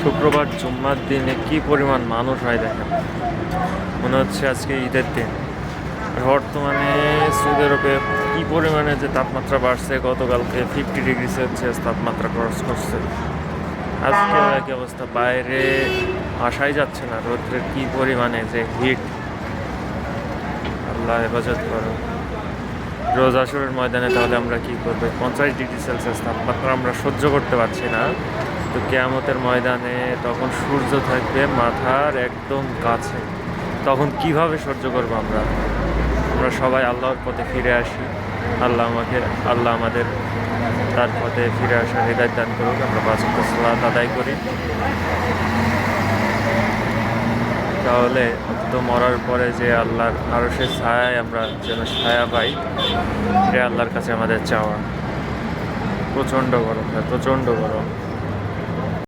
শুক্রবার জুম্মার দিনে কি পরিমাণ মানুষ হয় দেখেন, মনে হচ্ছে আজকে ঈদের দিন। বর্তমানে সৌদি আরবে কী পরিমাণে যে তাপমাত্রা বাড়ছে, গতকালকে 50 ডিগ্রি সেলসিয়াস তাপমাত্রা ক্রস করছে। আজকে একই অবস্থা, বাইরে আসাই যাচ্ছে না, রৌদ্রের কী পরিমাণে যে হিট। আল্লাহ হেফাজত করো। রোজ আসরের ময়দানে তাহলে আমরা কি করবো? 50 ডিগ্রি সেলসিয়াস তাপমাত্রা আমরা সহ্য করতে পারছি না, তো কিয়ামতের ময়দানে তখন সূর্য থাকবে মাথার একদম কাছে, তখন কিভাবে সহ্য করবো আমরা? আমরা সবাই আল্লাহর পথে ফিরে আসি। আল্লাহ আমাদের তার পথে ফিরে আসার হৃদায়ত দান করুক। আমরা 5 ওয়াক্ত সালাত আদায় করি, তাহলে অন্তত মরার পরে যে আল্লাহর আরশের ছায়ায় আমরা যেন ছায়া পাই, এটা আল্লাহর কাছে আমাদের চাওয়া। প্রচণ্ড গরম, প্রচণ্ড গরম।